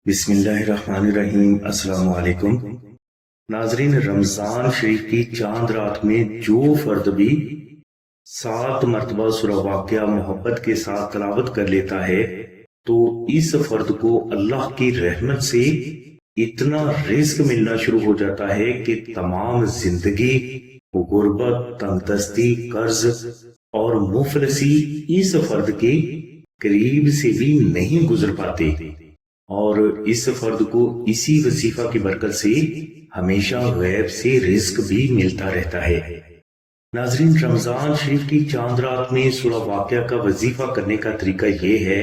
بسم اللہ الرحمن الرحیم۔ السلام علیکم ناظرین، رمضان شریف کی چاند رات میں جو فرد بھی 7 مرتبہ سورہ واقعہ محبت کے ساتھ تلاوت کر لیتا ہے تو اس فرد کو اللہ کی رحمت سے اتنا رزق ملنا شروع ہو جاتا ہے کہ تمام زندگی غربت، تنگ دستی، قرض اور مفلسی اس فرد کے قریب سے بھی نہیں گزر پاتے، اور اس فرد کو اسی وظیفہ کی برکت سے ہمیشہ غیب سے رزق بھی ملتا رہتا ہے۔ ناظرین، رمضان شریف کی چاند رات میں سورہ واقعہ کا وظیفہ کرنے کا طریقہ یہ ہے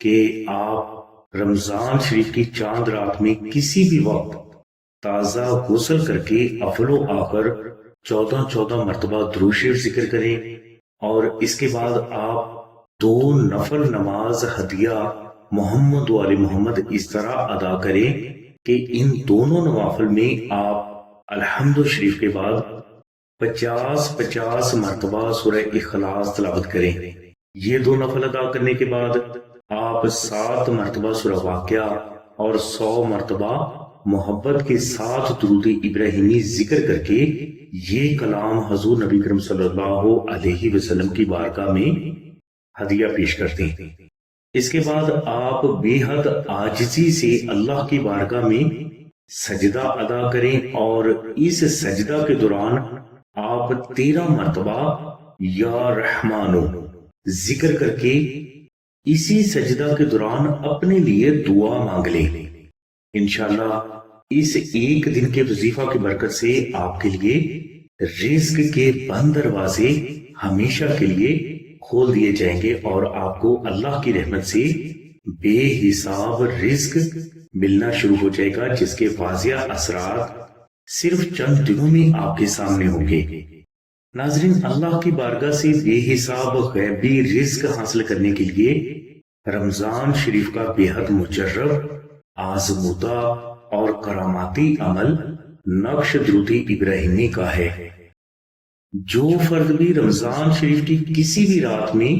کہ آپ رمضان شریف کی چاند رات میں کسی بھی وقت تازہ غسل کر کے اول و آخر 14 مرتبہ درود شریف ذکر کریں، اور اس کے بعد آپ 2 نفل نماز ہدیہ محمد و آل محمد اس طرح ادا کریں کہ ان دونوں نوافل میں آپ الحمد شریف کے بعد 50 مرتبہ سورہ اخلاص تلاوت کریں۔ یہ 2 نفل ادا کرنے کے بعد آپ 7 مرتبہ سورہ واقعہ اور 100 مرتبہ محبت کے ساتھ درود ابراہیمی ذکر کر کے یہ کلام حضور نبی کریم صلی اللہ علیہ وسلم کی بارگاہ میں ہدیہ پیش کرتے ہیں۔ اس کے بعد آپ بے حد عاجزی سے اللہ کی بارگاہ میں سجدہ ادا کریں، اور اس سجدہ کے دوران آپ 13 مرتبہ یا رحمانو ذکر کر کے اسی سجدہ کے دوران اپنے لیے دعا مانگ لیں۔ انشاءاللہ اس ایک دن کے وظیفہ کی برکت سے آپ کے لیے رزق کے بند دروازے ہمیشہ کے لیے کھول دیے جائیں گے، اور آپ کو اللہ کی رحمت سے بے حساب رزق ملنا شروع ہو جائے گا، جس کے واضح اثرات صرف چند دنوں میں آپ کے سامنے ہوں گے۔ ناظرین، اللہ کی بارگاہ سے بے حساب غیبی رزق حاصل کرنے کے لیے رمضان شریف کا بے حد مجرب، آزمودہ اور کراماتی عمل نقش درود ابراہیمی کا ہے۔ جو فرد بھی رمضان شریف کی کسی بھی رات میں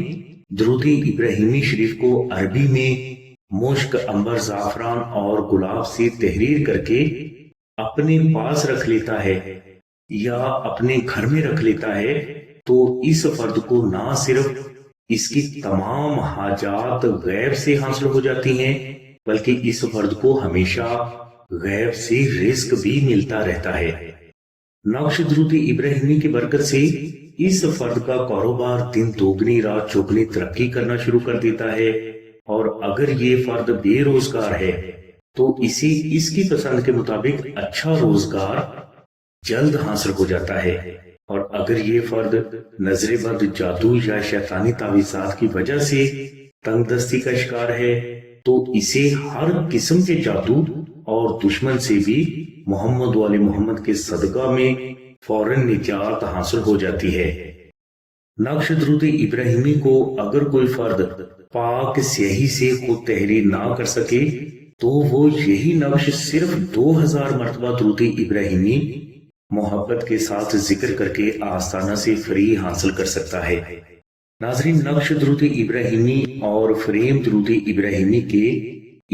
درود ابراہیمی شریف کو عربی میں مشک، عنبر، زعفران اور گلاب سے تحریر کر کے اپنے پاس رکھ لیتا ہے یا اپنے گھر میں رکھ لیتا ہے تو اس فرد کو نہ صرف اس کی تمام حاجات غیب سے حاصل ہو جاتی ہیں، بلکہ اس فرد کو ہمیشہ غیب سے رزق بھی ملتا رہتا ہے۔ نقش درود ابراہیمی کی برکت سے اس فرد کا کاروبار دن دوگنی رات چوگنی ترقی کرنا شروع کر دیتا ہے، اور اگر یہ فرد بے روزگار ہے تو اسے اس کی پسند کے مطابق اچھا روزگار جلد حاصل ہو جاتا ہے، اور اگر یہ فرد نظر بد، جادو یا شیطانی تعویذات کی وجہ سے تنگ دستی کا شکار ہے تو اسے ہر قسم کے جادو اور دشمن سے بھی محمد و آل محمد کے صدقہ میں فوراً نجات حاصل ہو جاتی ہے۔ نقش درود ابراہیمی کو اگر کوئی فرد پاک سیاہی سے خود تحریر نہ کر سکے تو وہ یہی نقش صرف 2000 مرتبہ درود ابراہیمی محبت کے ساتھ ذکر کر کے آستانہ سے فری حاصل کر سکتا ہے۔ ناظرین، نقش درود ابراہیمی اور فریم درود ابراہیمی کے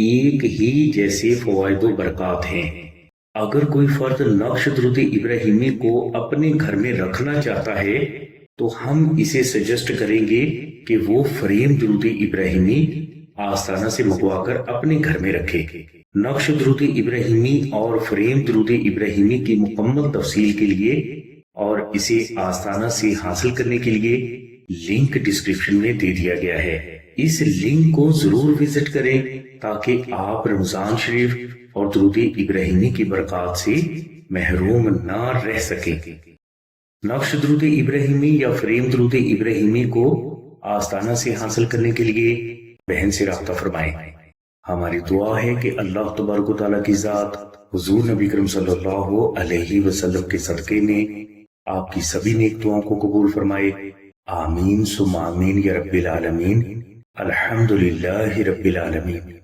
ایک ہی جیسے فوائد و برکات ہیں۔ اگر کوئی فرد نقش درود ابراہیمی کو اپنے گھر میں رکھنا چاہتا ہے تو ہم اسے سجیسٹ کریں گے کہ وہ فریم درود ابراہیمی آستانہ سے منگوا کر اپنے گھر میں رکھے۔ نقش درود ابراہیمی اور فریم درود ابراہیمی کی مکمل تفصیل کے لیے اور اسے آستانہ سے حاصل کرنے کے لیے لنک ڈسکرپشن میں دے دیا گیا ہے۔ اس لنک کو ضرور وزٹ کریں تاکہ آپ رمضان شریف اور درود ابراہیمی کی برکات سے محروم نہ رہ سکیں۔ نقش درود ابراہیمی یا فریم درود ابراہیمی کو آستانہ سے حاصل کرنے کے لیے بہن سے رابطہ فرمائیں۔ ہماری دعا ہے کہ اللہ تبارک و تعالیٰ کی ذات حضور نبی کریم صلی اللہ علیہ وسلم کے صدقے میں آپ کی سبھی نیک دعاؤں کو قبول فرمائے۔ آمین ثم آمین یا رب العالمین۔ الحمدللہ رب العالمین۔